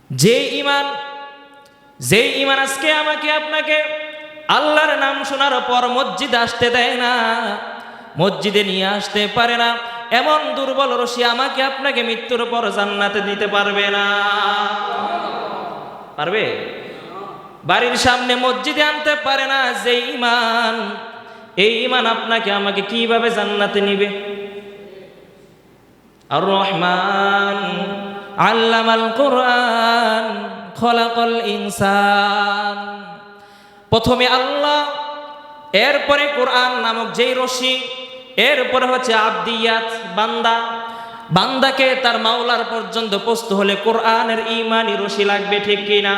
যে ঈমান আজকে আমাকে আপনাকে আল্লাহর নাম শোনার পর মসজিদে আসতে দেয় না, মসজিদে নিয়ে আসতে পারে না, এমন দুর্বল রশি আমাকে আপনাকে মৃত্যুর পর জান্নাতে দিতে পারবে না। পারবে? বাড়ির সামনে মসজিদে আনতে পারে না যে ঈমান, এই ঈমান আপনাকে আমাকে কিভাবে জান্নাতে নিবে? আর রহমান আল্লামাল কোরআন খলাকাল ইনসান। প্রথমে আল্লাহ, এরপরে কোরআন নামক যেই রশি, এরপরে হচ্ছে আবদিয়াত, বান্দাকে তার মাওলার পর্যন্ত পৌঁছতে হলে কোরআনের ঈমানি রশি লাগবে, ঠিক কিনা?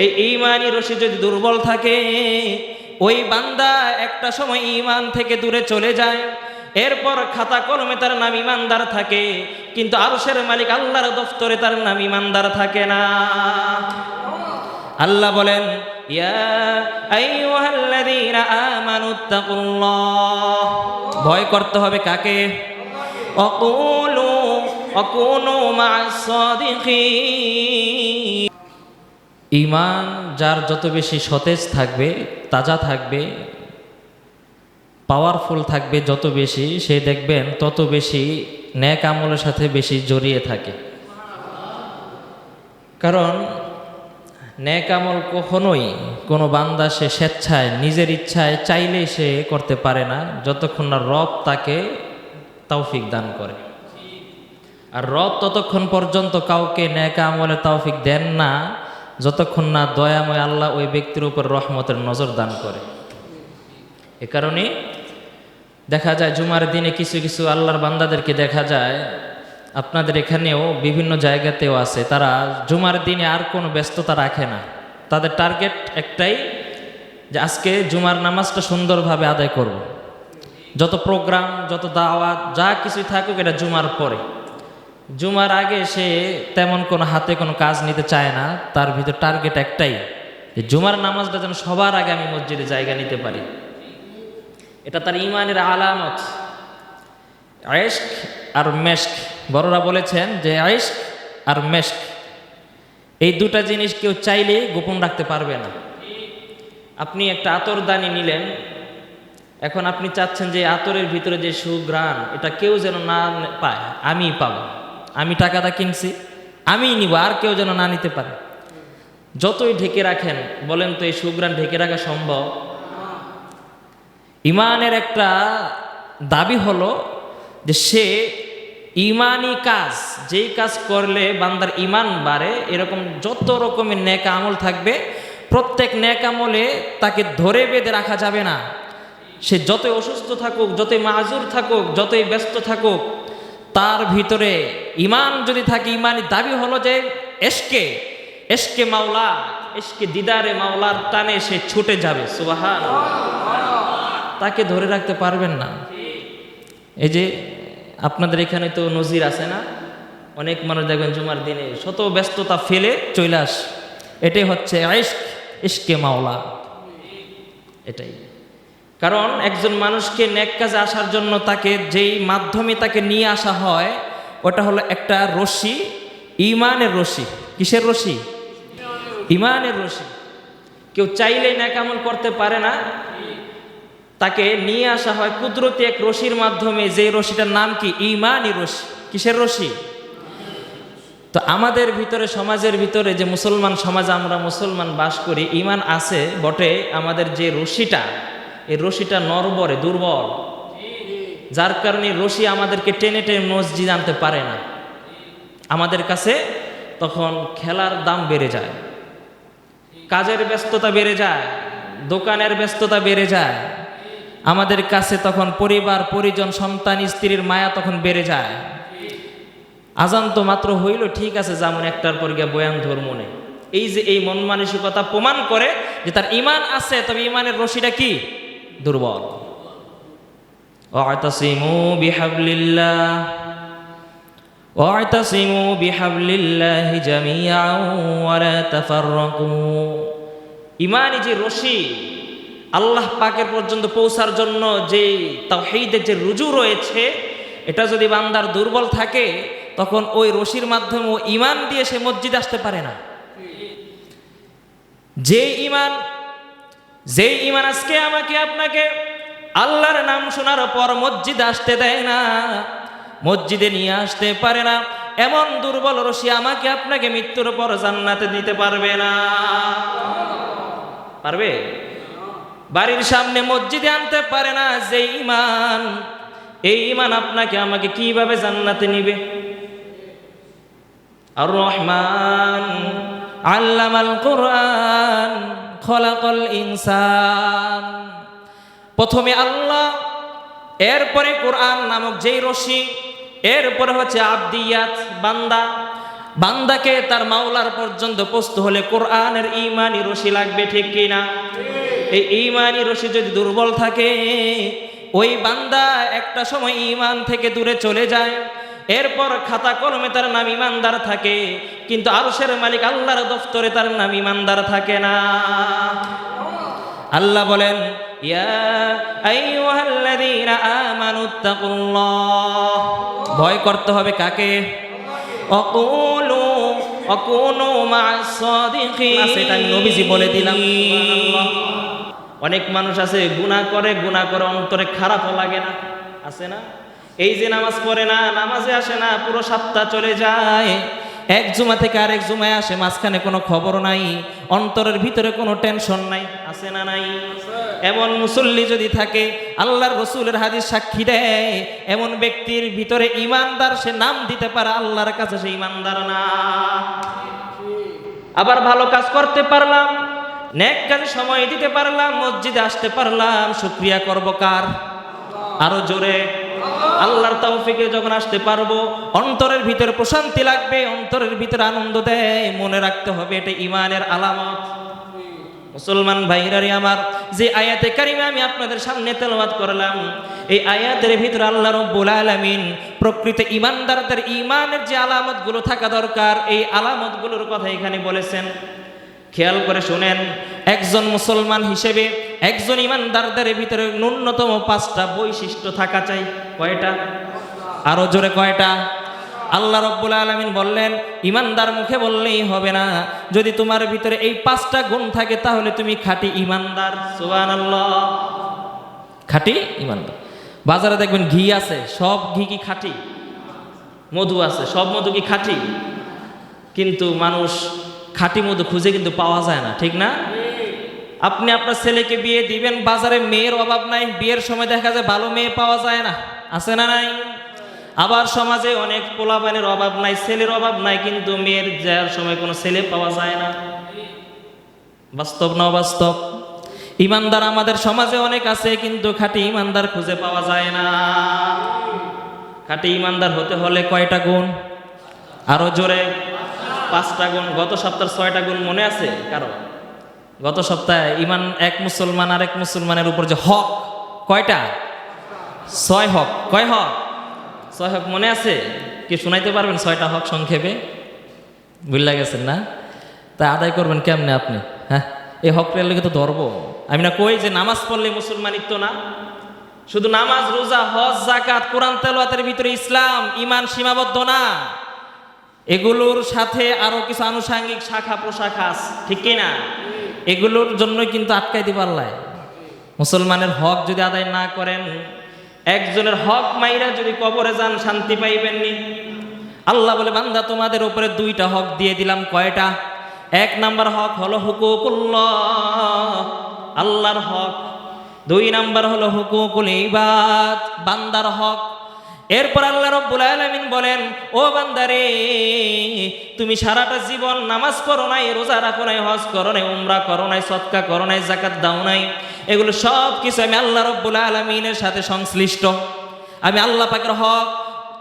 এই ঈমানি রশি যদি দুর্বল থাকে, ওই বান্দা একটা সময় ঈমান থেকে দূরে চলে যায়। এরপর খাতা কলমে তার নাম ঈমানদার থাকে, কিন্তু আরশের মালিক আল্লাহর দফতরে তার নাম ঈমানদার থাকে না। আল্লাহ বলেন, ইয়া আইয়ুহাল্লাযীনা আমানুত্তাকুল্লাহ, ভয় করতে হবে কাকে? ওয়াকুনু মা'আস সাদিকিন। ঈমান যার যত বেশি সতেজ থাকবে, তাজা থাকবে, পাওয়ারফুল থাকবে, যত বেশি সে দেখবেন তত বেশি নেক আমলের সাথে বেশি জড়িয়ে থাকে। কারণ নেক আমল কখনোই কোনো বান্দা সে স্বেচ্ছায় নিজের ইচ্ছায় চাইলে সে করতে পারে না, যতক্ষণ না রব তাকে তৌফিক দান করে। আর রব ততক্ষণ পর্যন্ত কাউকে নেক আমলে তৌফিক দেন না যতক্ষণ না দয়াময় আল্লাহ ওই ব্যক্তির উপর রহমতের নজর দান করে। এ কারণে দেখা যায় জুমার দিনে কিছু কিছু আল্লাহর বান্দাদেরকে দেখা যায়, আপনাদের এখানেও বিভিন্ন জায়গাতেও আছে, তারা জুমার দিনে আর কোনো ব্যস্ততা রাখে না। তাদের টার্গেট একটাই যে আজকে জুমার নামাজটা সুন্দরভাবে আদায় করব। যত প্রোগ্রাম, যত দাওয়াত, যা কিছুই থাকুক এটা জুমার পরে। জুমার আগে সে তেমন কোনো হাতে কোনো কাজ নিতে চায় না। তার ভিতর টার্গেট একটাই যে জুমার নামাজটা যেন সবার আগে আমি মসজিদে জায়গা নিতে পারি। এটা তার ঈমানের আলামত। ইশক আর মেশক, বড়রা বলেছেন যে ইশক আর মেশক এই দুটা জিনিস কেউ চাইলে গোপন রাখতে পারবে না। আপনি একটা আতরদানি নিলেন, এখন আপনি চাচ্ছেন যে আতরের ভিতরে যে সুঘ্রাণ এটা কেউ যেন না পায়, আমি পাবো, আমি টাকাটা কিনছি, আমি নিব, আর কেউ যেন না নিতে পারে। যতই ঢেকে রাখেন, বলেন তো এই সুঘ্রাণ ঢেকে রাখা সম্ভব? ঈমানের একটা দাবি হলো যে সে ঈমানি কাজ, যেই কাজ করলে বান্দার ঈমান বাড়ে, এরকম যত রকমের নেক আমল থাকবে, প্রত্যেক নেক আমলে তাকে ধরে বেঁধে রাখা যাবে না। সে যতই অসুস্থ থাকুক, যতই মাযুর থাকুক, যতই ব্যস্ত থাকুক, তার ভিতরে ঈমান যদি থাকে, ঈমানি দাবি হলো যে এশকে মাওলা, এশকে দিদারে মাওলার টানে সে ছুটে যাবে। সুবহানাল্লাহ। তাকে ধরে রাখতে পারবেন না। এই যে আপনাদের এখানে তো নজির আছে না, অনেক মানুষ দেখবেন জুমার দিনে শত ব্যস্ততা ফেলে চলে আস, এটাই হচ্ছে ইশকে মাওলা। এটাই কারণ একজন মানুষকে নেক কাজে আসার জন্য তাকে যেই মাধ্যমে তাকে নিয়ে আসা হয়, ওটা হলো একটা রশি, ঈমানের রশি। কিসের রশি? ঈমানের রশি। কেউ চাইলেই নেক আমল করতে পারে না, তাকে নিয়ে আসা হয় কুদরতি এক রশির মাধ্যমে, যে রশিটার নাম কি? ঈমানি রশি। কিসের রশি? তো আমাদের ভিতরে, সমাজের ভিতরে যে মুসলমান সমাজ, আমরা মুসলমান বাস করি, ঈমান আছে বটে, আমাদের যে রশিটা, এই রশিটা নরবরে, দুর্বল, যার কারণে রশি আমাদেরকে টেনে টেনে মসজিদ আনতে পারে না। আমাদের কাছে তখন খেলার দাম বেড়ে যায়, কাজের ব্যস্ততা বেড়ে যায়, দোকানের ব্যস্ততা বেড়ে যায়, আমাদের কাছে তখন পরিবার পরিজন, সন্তান স্ত্রীর মায়া তখন বেড়ে যায়। আজান তো মাত্র হইল, ঠিক আছে যেমন একটার পর গিয়ে বয়ান ধর্মনে। এই যে এই মন মানসিকতা প্রমাণ করে যে তার ঈমান আছে, তবে ঈমানের রশিটা কি? দুর্বল। ওয়াতাসিমু বিহাবলিল্লাহি জামিআন ওয়া লা তাফাররাকু। ঈমানি যে রশি, আল্লাহ পাকের পর্যন্ত পৌঁছার জন্য যে তাওহীদের যে রুজু রয়েছে, এটা যদি বান্দার দুর্বল থাকে, তখন ওই রশির মাধ্যমে ও ঈমান দিয়ে সে মসজিদে আসতে পারে না। যেই ঈমান আজকে আমাকে আপনাকে আল্লাহর নাম শোনার পর মসজিদে আসতে দেয় না, মসজিদে নিয়ে আসতে পারে না, এমন দুর্বল রশি আমাকে আপনাকে মৃত্যুর পর জান্নাতে দিতে পারবে না। পারবে? বাড়ির সামনে মসজিদে আনতে পারে না যে ঈমান, এই ঈমান আপনাকে আমাকে কিভাবে জান্নাতে নিবে? আর রহমান আল্লামাল কুরআন খলাকাল ইনসান। প্রথমে আল্লাহ, এরপরে কোরআন নামক যেই রশি, এরপরে হচ্ছে আবদিয়াত, বান্দা। বান্দাকে তার মাওলার পর্যন্ত পৌঁছতে হলে কোরআনের ঈমানি রশি লাগবে, ঠিক কিনা? এই ঈমানি রশি যদি দুর্বল থাকে, ওই বান্দা একটা সময় ঈমান থেকে দূরে চলে যায়। এরপর খাতা কলমে তার নাম ঈমানদার থাকে, কিন্তু আরশের মালিক আল্লাহর দফতরে তার নাম ঈমানদার থাকে না। আল্লাহ বলেন, ইয়া আইয়ুহাল্লাযীনা আমানুত্তাকুল্লাহ, ভয় করতে হবে কাকে? অকুনু মা'আস সাদিকিন। সেটা আমি নবীজি বলে দিলাম। সুবহানাল্লাহ। অনেক মানুষ আছে গুনাহ করে অন্তরে খারাপও লাগে না, আছে না? এই যে নামাজ পড়ে না, নামাজে আসে না, পুরো সপ্তাহ চলে যায়, এক জুমা থেকে আরেক জুমায় আসে, মাঝখানে কোনো খবর নাই, অন্তরের ভিতরে কোনো টেনশন নাই, আছে না নাই? এমন মুসল্লি যদি থাকে, আল্লাহর রসুলের হাদিস সাক্ষী দেয়, এমন ব্যক্তির ভিতরে ঈমানদার সে নাম দিতে পারে, আল্লাহর কাছে সে ঈমানদার না। আবার ভালো কাজ করতে পারলাম, নেক কাজে সময় দিতে পারলাম, মসজিদে আসতে পারলাম, শুকরিয়া করব কার? আরো জোরে। আল্লাহর তৌফিকে যখন আসতে পারবো, অন্তরের ভিতরে প্রশান্তি লাগবে, অন্তরের ভিতরে আনন্দ দেয়, মনে রাখতে হবে এটা ঈমানের আলামত। মুসলমান ভাইরারে আমার, যে আয়াতে কারিমা আমি আপনাদের সামনে তেলাওয়াত করলাম, এই আয়াতের ভিতরে আল্লাহ রাব্বুল আলামিন প্রকৃত ঈমানদারদের ঈমানের যে আলামতগুলো থাকা দরকার, এই আলামতগুলোর কথা এখানে বলেছেন। খেয়াল করে শুনেন, একজন মুসলমান হিসেবে একজন ঈমানদারদের ভিতরে ন্যূনতম 5টা বৈশিষ্ট্য থাকা চাই। কয়টা? আরো জোরে কয়টা? আল্লাহ রাব্বুল আলামিন বললেন, ঈমানদার মুখে বললেই হবে না, যদি তোমার ভিতরে এই 5টা গুণ থাকে তাহলে তুমি খাঁটি ঈমানদার। সুবহানাল্লাহ। খাঁটি ঈমানদার। বাজারে দেখবেন ঘি আছে, সব ঘি কি খাঁটি? মধু আছে, সব মধু কি খাঁটি? কিন্তু মানুষ খাঁটি মধু খুঁজে কিন্তু পাওয়া যায় না, ঠিক না? আপনি আপনার ছেলেকে বিয়ে দিবেন, বাজারে মেয়ের অভাব নাই, বিয়ের সময় দেখা যায় ভালো মেয়ে পাওয়া যায় না, আছে না নাই? আবার সমাজে অনেক পোলাপানের অভাব নাই, ছেলের অভাব নাই, কিন্তু মেয়ের যাওয়ার সময় কোনো ছেলে পাওয়া যায় না। বাস্তব না অবাস্তব? ঈমানদার আমাদের সমাজে অনেক আছে, কিন্তু খাঁটি ঈমানদার খুঁজে পাওয়া যায় না। খাঁটি ঈমানদার হতে হলে কয়টা গুণ? আরো জোরে। 5টা গুণ। গত সপ্তাহের 6টা গুণ মনে আছে কারো? গত সপ্তাহে ঈমান এক মুসলমান আর এক মুসলমানের উপর যে হক, কয়টা? 6 হক। কয় হক? 6 হক মনে আছে? কি শুনাইতে পারবেন 6টা হক সংক্ষেপে? বুঝলা গেছেন না? তা আদায় করবেন কেমনে আপনি? হ্যাঁ, এই হকের লেগে তো ধরবো আমি না কই যে নামাজ পড়লে মুসলমানিত্ব না? শুধু নামাজ, রোজা, হজ, যাকাত, কোরআন তেলাওয়াতের ভিতরে ইসলাম, ঈমান সীমাবদ্ধ না। এগুলোর সাথে আরো কিছু আনুষঙ্গিক শাখা প্রশাখা আছে, ঠিক কিনা? এগুলোর জন্যই কিন্তু আটকাই দিবার লাই। মুসলমানের হক যদি আদায় না করেন, একজনের হক মাইরা যদি কবরে যান, শান্তি পাইবেন নি। আল্লাহ বলে, বান্দা তোমাদের উপরে 2টা হক দিয়ে দিলাম। কয়টা? 1 নাম্বার হক হলো হুকুকুল্লাহ, আল্লাহর হক। 2 নাম্বার হলো হুকুকুল ইবাদ, বান্দার হক। এরপর আল্লাহ রাব্বুল আলামিন বলেন, ও বান্দারে, তুমি সারাটা জীবন নামাজ পড়ো নাই, রোজা রাখো নাই, হজ করো নাই, উমরা করো নাই, সদকা করো নাই, যাকাত দাও নাই, এগুলো সব কিছু আমি আল্লাহ রাব্বুল আলামিনের সাথে সংশ্লিষ্ট। আমি আল্লাহ পাকের হক।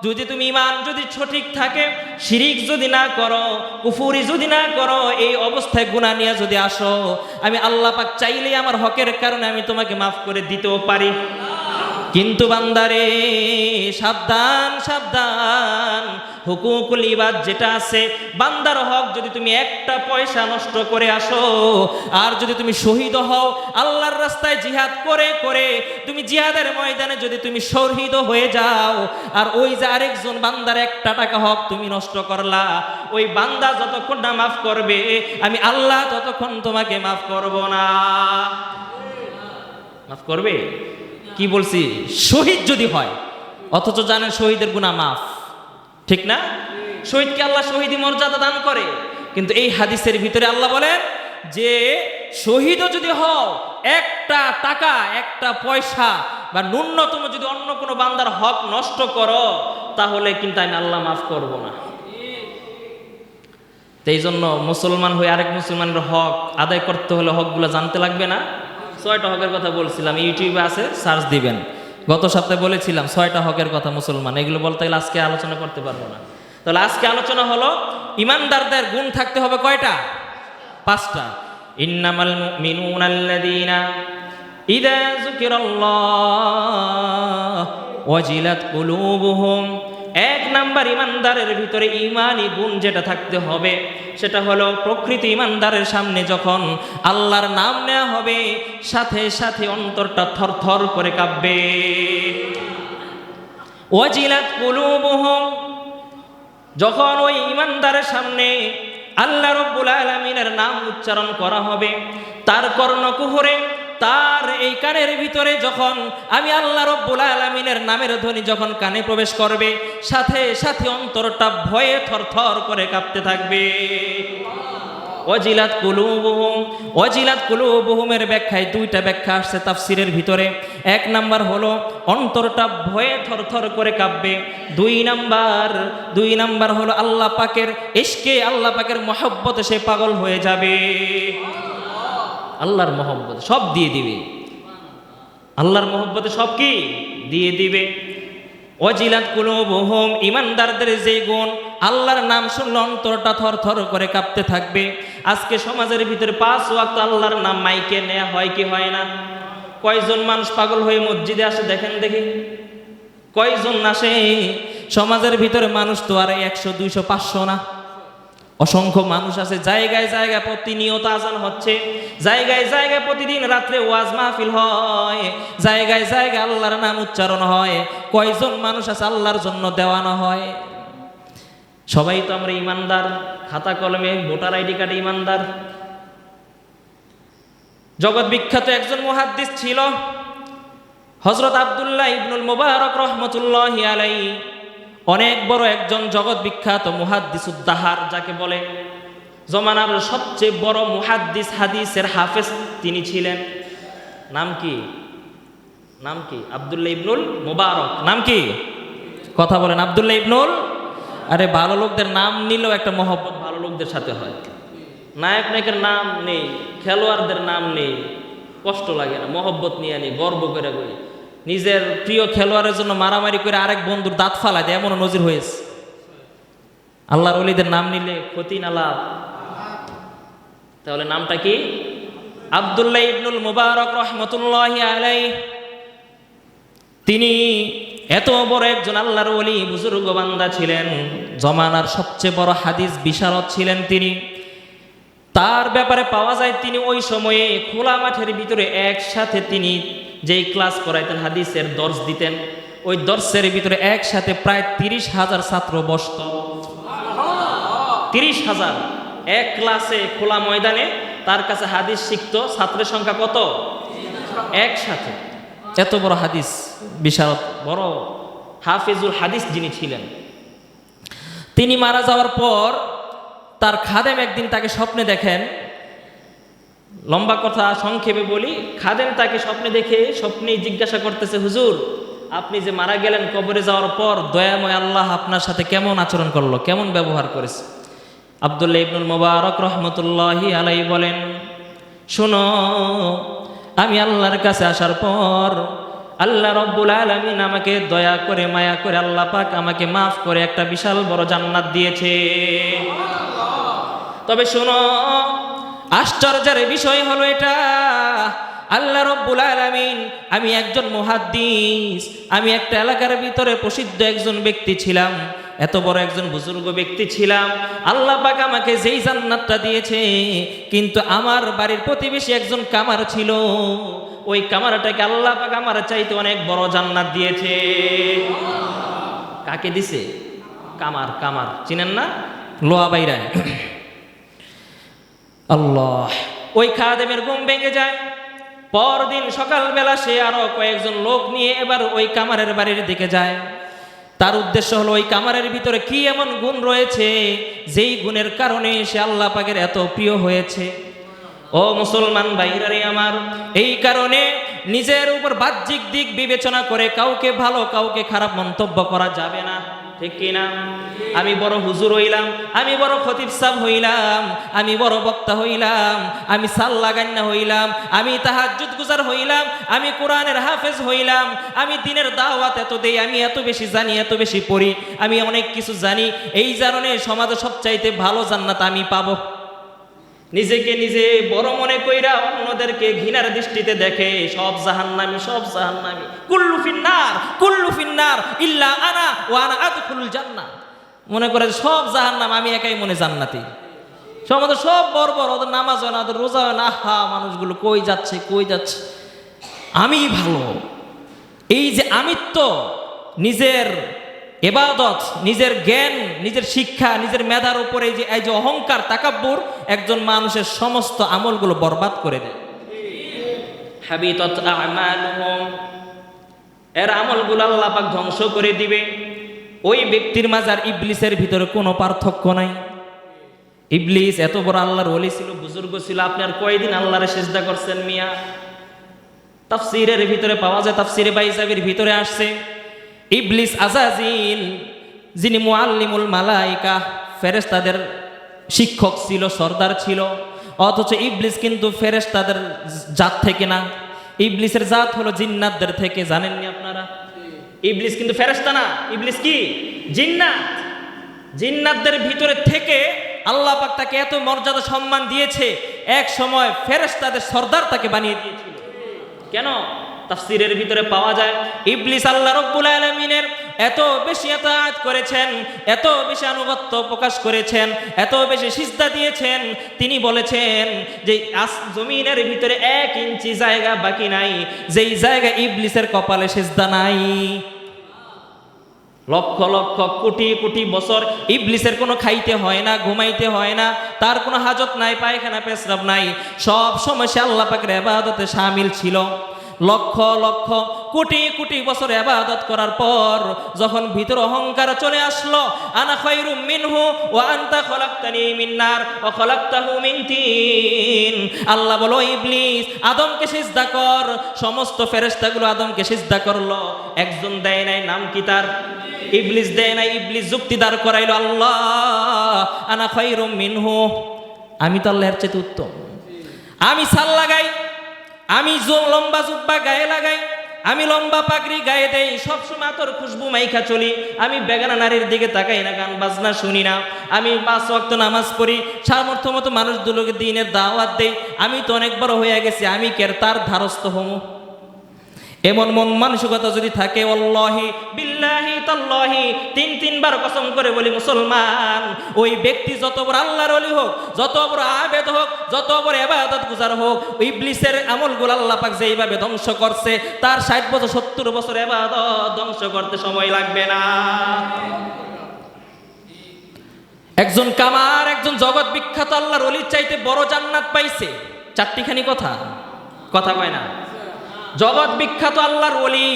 যদি তুমি ঈমান যদি সঠিক থাকে, শিরিক যদি না করো, কুফরি যদি না করো, এই অবস্থায় গুনাহ নিয়ে যদি আসো, আমি আল্লাহ পাক চাইলেই আমার হকের কারণে আমি তোমাকে মাফ করে দিতেও পারি। কিন্তু বান্দারে সাবধান সাবধান, হুকুকুল ইবাদ যেটা আছে বান্দার হক, যদি তুমি একটা পয়সা নষ্ট করে আসো, আর যদি তুমি শহীদ হও আল্লাহর রাস্তায় জিহাদ করে করে, তুমি জিহাদের ময়দানে যদি তুমি শহীদ হয়ে যাও, আর ওই যে আরেকজন বান্দার একটা টাকা হক তুমি নষ্ট করলা, ওই বান্দা যতক্ষণ না মাফ করবে আমি আল্লাহ ততক্ষণ তোমাকে মাফ করব না। মাফ করবে? কি বলছি, শহীদ যদি হয়, অথচ জানেন শহীদের গুনাহ মাফ, ঠিক না? শহীদকে আল্লাহ শহীদি মর্যাদা দান করে, কিন্তু এই হাদিসের ভিতরে আল্লাহ বলেন যে শহীদও যদি হও, একটা টাকা একটা পয়সা বা ন্যূনতম যদি অন্য কোনো বান্দার হক নষ্ট করো, তাহলে কিন্তু আমি আল্লাহ মাফ করব না। এই জন্য মুসলমান হয়ে আরেক মুসলমানের হক আদায় করতে হলে হকগুলো জানতে লাগবে না? 6টা হকের কথা বলছিলাম, ইউটিউবে আছে, সার্চ দিবেন। গত সপ্তাহে বলেছিলাম 6টা হকের কথা মুসলমান, এগুলো বলতে গেলে আজকে আলোচনা করতে পারবো না। তাহলে আজকে আলোচনা হলো ইমানদারদের গুণ থাকতে হবে কয়টা? 5টা। ইন্নামাল মুমিনুনা আল্লাযীনা ইযা যুকিরাল্লাহ ওয়াজিলাত কুলুবুহুম। 1 নাম্বার ইমানদারের ভিতরে ঈমানি গুণ যেটা থাকতে হবে সেটা হলো প্রকৃত ইমানদারের সামনে যখন আল্লাহর নাম নেওয়া হবে সাথে সাথে অন্তরটা থরথর করে কাঁপবে। ওয়াজিলাত কুলুবুহুম, যখন ওই ইমানদারের সামনে আল্লাহ রাব্বুল আলামিনের নাম উচ্চারণ করা হবে, তার কর্ণকুহরে তার এই কানের ভিতরে যখন আমি আল্লাহ রাব্বুল আলামিনের নামের ধ্বনি যখন কানে প্রবেশ করবে, সাথে সাথে অন্তরটা ভয়ে থরথর করে কাঁপতে থাকবে। ওয়াজিলাত কুলুবুহুম, ওয়াজিলাত কুলুবুহুমের ব্যাখ্যায় 2টা ব্যাখ্যা আসছে তাফসিরের ভিতরে। 1 নাম্বার হলো অন্তরটা ভয়ে থরথর করে কাঁপবে। 2 নাম্বার হলো আল্লাহ পাকের ইশকে, আল্লাহ পাকের মহব্বতে সে পাগল হয়ে যাবে। আল্লাহর মহব্বত সব দিয়ে দিবে, আল্লাহর মহব্বতে সব কি দিয়ে দিবে। ওয়াজিলাত কুলুবুহুম, ইমানদারদের যে গুণ, আল্লাহর নাম শুনলে অন্তরটা থরথর করে কাঁপতে থাকবে। আজকে সমাজের ভিতরে 5 ওয়াক্ত আল্লাহর নাম মাইকে নেওয়া হয় কি হয় না? কয়জন মানুষ পাগল হয়ে মসজিদে আসে দেখেন দেখি, কয়জন আসে? সমাজের ভিতরে মানুষ তো আর 100, 200, 500 না, অসংখ্য মানুষ আছে। জায়গায় জায়গায় প্রতিনিয়ত আজান হচ্ছে, জায়গায় জায়গায় প্রতিদিন রাত্রে ওয়াজ মাহফিল হয়, জায়গায় জায়গায় আল্লাহর নাম উচ্চারণ হয়। কয়জন মানুষ আছে আল্লাহর জন্য দেওয়ানো হয়? সবাই তো আমরা ইমানদার, খাতা কলমে ভোটার আইডি কার্ডে ইমানদার। জগৎ বিখ্যাত একজন মুহাদ্দিস ছিল হযরত আব্দুল্লাহ ইবনুল মুবারক রাহমাতুল্লাহি আলাইহি, অনেক বড় একজন জগৎ বিখ্যাত মুহাদ্দিসুদ দাহার যাকে বলে, জমানার সবচেয়ে বড় মুহাদ্দিস, হাদিসের হাফেজ তিনি ছিলেন। নাম কি? নাম কি? আব্দুল্লাহ ইবনুল মুবারক। নাম কি? কথা বলেন। আব্দুল্লাহ ইবনুল, আরে ভালো লোকদের নাম নিলেও একটা মহব্বত ভালো লোকদের সাথে হয়। নায়ক নায়কের নাম নেই, খেলোয়াড়দের নাম নেই, কষ্ট লাগে না, মহব্বত নিয়ে আনি, গর্ব করে করি। নিজের প্রিয় খেলোয়াড়ের জন্য মারামারি করে আরেক বন্ধুর দাঁত ফালায় দেয়, এমনও নজির হয়েছে। আল্লাহর ওলিদের নাম নিলে ক্ষতি না লাভ? তাহলে নামটা কি? আব্দুল্লাহ ইবনুল মুবারক রাহমাতুল্লাহি আলাইহি। তিনি এত বড় একজন আল্লাহর ওলি, বুজুর্গ বান্দা ছিলেন, জমানার সবচেয়ে বড় হাদিস বিশারদ ছিলেন তিনি। তার ব্যাপারে পাওয়া যায় তিনি ওই সময়ে খোলা মাঠের ভিতরে একসাথে তিনি যেই ক্লাস করাইতেন, হাদিসের দর্স দিতেন, ওই দর্সের ভিতরে একসাথে প্রায় 30,000 ছাত্র বসত। 30,000 এক ক্লাসে খোলা ময়দানে তার কাছে হাদিস শিখত। ছাত্রের সংখ্যা কত? একসাথে। এত বড় হাদিস বিশারদ, বড় হাফিজুল হাদিস যিনি ছিলেন। তিনি মারা যাওয়ার পর তার খাদেম একদিন তাকে স্বপ্নে দেখেন। লম্বা কথা সংক্ষেপে বলি, খাদেম তাকে স্বপ্নে দেখে স্বপ্নেই জিজ্ঞাসা করতেছে, হুজুর আপনি যে মারা গেলেন, কবরে যাওয়ার পর দয়াময় আল্লাহ আপনার সাথে কেমন আচরণ করলো, কেমন ব্যবহার করেছে? আব্দুল্লাহ ইবনুল মুবারক রাহমাতুল্লাহি আলাইহি বলেন, শোনো, আমি আল্লাহর কাছে আসার পর আল্লাহ রাব্বুল আলামিন আমাকে দয়া করে মায়া করে আল্লাহ পাক আমাকে মাফ করে একটা বিশাল বড় জান্নাত দিয়েছে। তবে শোনো, আশ্চর্যের বিষয় হলো এটা, আল্লাহ রাব্বুল আলামিন, আমি একজন মুহাদ্দিস, আমি একটা এলাকার ভিতরে প্রসিদ্ধ একজন ব্যক্তি ছিলাম, এত বড় একজন বুজুর্গ ব্যক্তি ছিলাম। আল্লাহ পাক আমাকে যেই জান্নাতটা দিয়েছে, কিন্তু আমার বাড়ির প্রতিবেশী একজন কামার ছিল, ওই কামারটাকে আল্লাহ পাক আমার চাইতে অনেক বড় জান্নাত দিয়েছে। কাকে দিছে? কামার। কামার চিনেন না? লোহা বাইরায়। আল্লাহ, ওই খাদেমের ঘুম ভেঙে যায়। পরদিন সকালবেলা সে আরো কয়েকজন লোক নিয়ে এবার ওই কামারের বাড়ির দিকে যায়। তার উদ্দেশ্য হলো ওই কামারের ভিতরে কি এমন গুণ রয়েছে যেই গুণের কারণে সে আল্লাহ পাকের এত প্রিয় হয়েছে। ও মুসলমান ভাইরারে আমার, এই কারণে নিজের উপর বাহ্যিক দিক বিবেচনা করে কাউকে ভালো কাউকে খারাপ মন্তব্য করা যাবে না, ঠিক কিনা? আমি বড় হুজুর হইলাম, আমি বড় খতিব সাহেব হইলাম, আমি বড় বক্তা হইলাম, আমি সাল্লাগান্না হইলাম, আমি তাহাজ্জুদ গুজার হইলাম, আমি কোরআনের হাফেজ হইলাম, আমি দ্বীনের দাওয়াত এত দেই, আমি এত বেশি জানি, এত বেশি পড়ি, আমি অনেক কিছু জানি, এই কারণে সমাজে সবচাইতে ভালো জান্নাত আমি পাবো। নিজেকে নিজে বড় মনে কইরা অন্যদেরকে ঘৃণার দৃষ্টিতে দেখে, সব জাহান্নামী, সব জাহান্নামী, কুল্লু ফিন্নার, কুল্লু ফিন্নার ইল্লা আনা ওয়া আনা আদখুলুল জান্নাহ। মনে করে সব জাহান্নাম, আমি একাই মনে জান্নাতি। সমাজে সব বড় বড়, ওদের নামাজ হয় না, ওদের রোজা হয় না, আহা মানুষগুলো কই যাচ্ছে, কই যাচ্ছে, আমি ভালো। এই যে আমিত্ব, নিজের ইবাদত, নিজের জ্ঞান, নিজের শিক্ষা, নিজের মেধার উপরে এই যে অহংকার, তাকাব্বুর, একজন মানুষের সমস্ত আমলগুলো বরবাদ করে দেয়। হাবিতাত আমালুহুম, এর আমলগুলো আল্লাহ পাক ধ্বংস করে দিবে। ওই ব্যক্তির মাঝে আর ইবলিসের ভিতরে কোনো পার্থক্য নাই। ইবলিস এত বড় আল্লাহর ওলি ছিল, বুজুর্গ ছিল, আপনি আর কয়দিন আল্লাহরে সিজদা করছেন মিয়া? তাফসীরের ভিতরে পাওয়া যায়, তাফসীরে বাইজাবির ভিতরে আসছে, ইবলিস আজাজিল, যিনি মুআল্লিমুল মালাইকা, ফেরেশতাদের শিক্ষক ছিল, সর্দার ছিল, অথচ ইবলিস কিন্তু ফেরেশতাদের জাত থেকে না, ইবলিসের জাত হলো জিন্নাতদের থেকে। জানেননি আপনারা? ইবলিস কিন্তু ফেরেশতা না, ইবলিস কি? জিন্নাত। জিন্নাতদের ভিতরে থেকে আল্লাহ পাক তাকে এত মর্যাদা সম্মান দিয়েছে, এক সময় ফেরেশতাদের সর্দার তাকে বানিয়ে দিয়েছিল। কেন? তাফসীরের ভিতরে পাওয়া যায়, ইবলিস আল্লাহ রাব্বুল আলামিনের এত বেশি ইতাআত করেছেন, এত বেশি আনুগত্য প্রকাশ করেছেন, এত বেশি সিজদা দিয়েছেন, তিনি বলেছেন যে জমিনের ভিতরে 1 ইঞ্চি জায়গা বাকি নাই যেই জায়গা ইবলিসের কপালে সিজদা নাই। লক্ষ লক্ষ কোটি কোটি বছর ইবলিসের কোনো খাইতে হয় না, ঘুমাইতে হয় না, তার কোনো হাজত নাই, পায়খানা পেশরাব নাই, সব সময় সে আল্লাহ পাকের ইবাদতে শামিল ছিল। লক্ষ লক্ষ কোটি কোটি বছর ইবাদত করার পর যখন ভিতর অহংকার চলে আসলো, আনা খায়রুম মিনহু ওয়া আনতা খলাকতানি মিন নার ওয়া খলাকতাহু মিন তিন, আল্লাহ বলো ইবলিস আদমকে সিজদা কর। সমস্ত ফেরেশতাগুলো আদমকে সিজদা করলো, একজন দেয় নাই, নাম কি তার? ইবলিস দেয় নাই। ইবলিস যুক্তি দাঁড় করাইলো, আল্লাহ আনা খায়রুম মিনহু, আমি তো আল্লাহর চেয়ে উত্তম, আমি সাল লাগাই, আমি লম্বা জুব্বা গায়ে লাগাই, আমি লম্বা পাগড়ি গায়ে দেই, সবসময় আতর খুশবু মাইখা চলি, আমি বেগানা নারীর দিকে তাকাই না, গান বাজনা শুনি না, আমি 5 ওয়াক্ত নামাজ পড়ি, সামর্থ্য মতো মানুষগুলোকে দ্বীনের দাওয়াত দেই, আমি তো অনেক বড় হয়ে গেছি, আমি কের তার ধারস্থ হমু? এমন মন মানসিকতা যদি থাকে, আল্লাহি বিল্লাহি তাল্লাহি, 3বার কসম করে বলি মুসলমান, ওই ব্যক্তি যত বড় আল্লাহর ওলি হোক, যত বড় আবেদ হোক, যত বড় ইবাদত গুজার হোক, ইবলিসের আমলগুলো আল্লাহ পাক যেইভাবে ধ্বংস করছে, তার 60 বছর 70 বছর ইবাদত ধ্বংস করতে সময় লাগবে না। একজন কামার, একজন জগৎ বিখ্যাত আল্লাহর ওলির চাইতে বড় জান্নাত পাইছে। 4টিখানি কথা কয় না? জগৎ বিখ্যাত আল্লাহর ওলি,